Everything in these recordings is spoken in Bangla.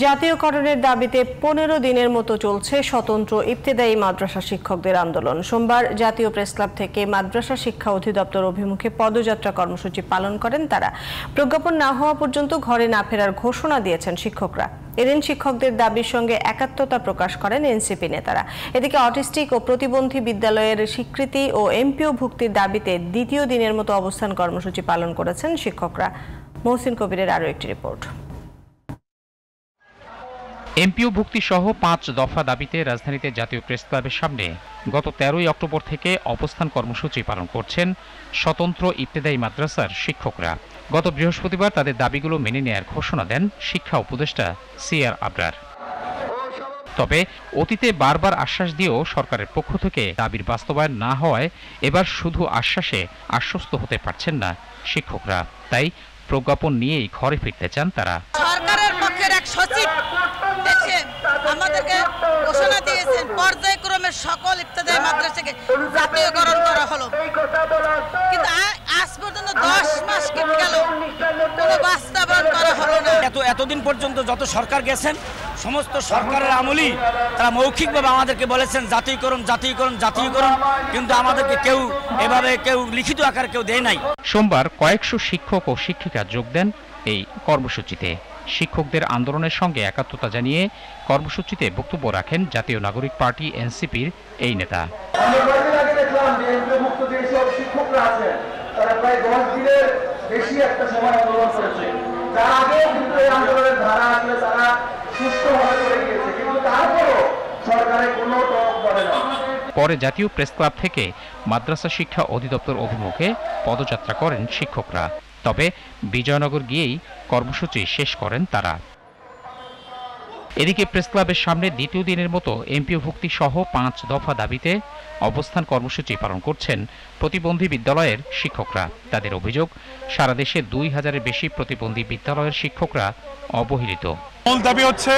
জাতীয়করণের দাবিতে 15 দিনের মতো চলছে স্বতন্ত্র ইবতেদায়ী মাদ্রাসা শিক্ষকদের আন্দোলন। সোমবার জাতীয় প্রেসক্লাব থেকে মাদ্রাসা শিক্ষা অধিদপ্তর অভিমুখে পদযাত্রা কর্মসূচি পালন করেন তারা। প্রজ্ঞাপন না হওয়া পর্যন্ত ঘরে না ফেরার ঘোষণা দিয়েছেন শিক্ষকরা। এদিন শিক্ষকদের দাবির সঙ্গে একাত্মতা প্রকাশ করেন এনসিপি নেতারা। এদিকে অটিস্টিক ও প্রতিবন্ধী বিদ্যালয়ের স্বীকৃতি ও এমপিও ভুক্তির দাবিতে দ্বিতীয় দিনের মতো অবস্থান কর্মসূচি পালন করেছেন শিক্ষকরা। মহসিন কবিরের আরও একটি রিপোর্ট। এমপিও ভুক্তি সহ 5 দফা দাবিতে রাজধানীতে জাতীয় প্রেসক্লাবের সামনে গত 13 অক্টোবর থেকে অবস্থান কর্মসূচি পালন করছেন স্বতন্ত্র ইবতেদায়ী মাদ্রাসার শিক্ষকরা। গত বৃহস্পতিবার তাদের দাবিগুলো মেনে নেয়ার ঘোষণা দেন শিক্ষা উপদেষ্টা সিআর আবরার। তবে অতীতে বারবার আশ্বাস দিয়েও সরকারের পক্ষ থেকে দাবির বাস্তবায়ন না হওয়ায় এবার শুধু আশ্বাসে আশ্বস্ত হতে পারছেন না শিক্ষকরা। তাই প্রজ্ঞাপন নিয়েই ঘরে ফিরতে চান তারা। সরকারের পক্ষের এক সচিব এসে আমাদেরকে ঘোষণা দিয়েছেন পর্যায়ক্রমে সকল ইবতেদায়ী মাদ্রাসাকে জাতীয়করণ করা হলো, কিন্তু আজ পর্যন্ত 10 মাস কেটে গেল, কোনো বাস্তবায়ন করা হলো না। এতদিন পর্যন্ত যত সরকার গেছেন সমস্ত সরকারের আমলই তারা মৌখিকভাবে আমাদেরকে বলেছেন জাতীয়করণ জাতীয়করণ জাতীয়করণ, কিন্তু আমাদেরকে কেউ এভাবে কেউ লিখিত আকারে কেউ দেয় নাই। সোমবার কয়েকশো শিক্ষক ও শিক্ষিকা যোগ দেন এই কর্মসূচিতে। শিক্ষকদের আন্দোলনের সঙ্গে একাত্মতা জানিয়ে কর্মসূচিতে বক্তব্য রাখেন জাতীয় নাগরিক পার্টি এনসিপির এই নেতা। পরে জাতীয় প্রেসক্লাব থেকে মাদ্রাসা শিক্ষা অধিদপ্তর অভিমুখে পদযাত্রা করেন শিক্ষকরা। তবে বিজয়নগর গিয়েই কর্মসূচি শেষ করেন তারা। এদিকে প্রেসক্লাবের সামনে দ্বিতীয় দিনের মতো এমপিও ভুক্তি সহ 5 দফা দাবিতে অবস্থান কর্মসূচি পালন করছেন প্রতিবন্ধী বিদ্যালয়ের শিক্ষকরা। তাদের অভিযোগ, সারা দেশে 2000-এর বেশি প্রতিবন্ধী বিদ্যালয়ের শিক্ষকরা অবহেলিত। মূল দাবি হচ্ছে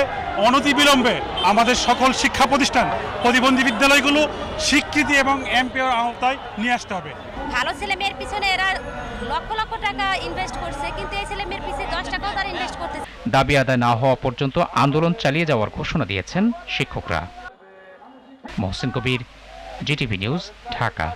অনতিবিলম্বে আমাদের সকল শিক্ষা প্রতিষ্ঠান প্রতিবন্ধী বিদ্যালয়গুলো স্বীকৃতি এবং এমপিওর আওতায় নিয়ে আসতে হবে। ভালো ছেলে মেয়ের পিছনে এরা লক্ষ লক্ষ টাকা ইনভেস্ট করছে, কিন্তু এই ছেলে মেয়ের পিছনে 10 টাকাও তারা ইনভেস্ট করতে। দাবি আদায় না হওয়া পর্যন্ত আন্দোলন চালিয়ে যাওয়ার ঘোষণা দিয়েছেন শিক্ষকরা। মহসিন কবির, জিটিভি নিউজ, ঢাকা।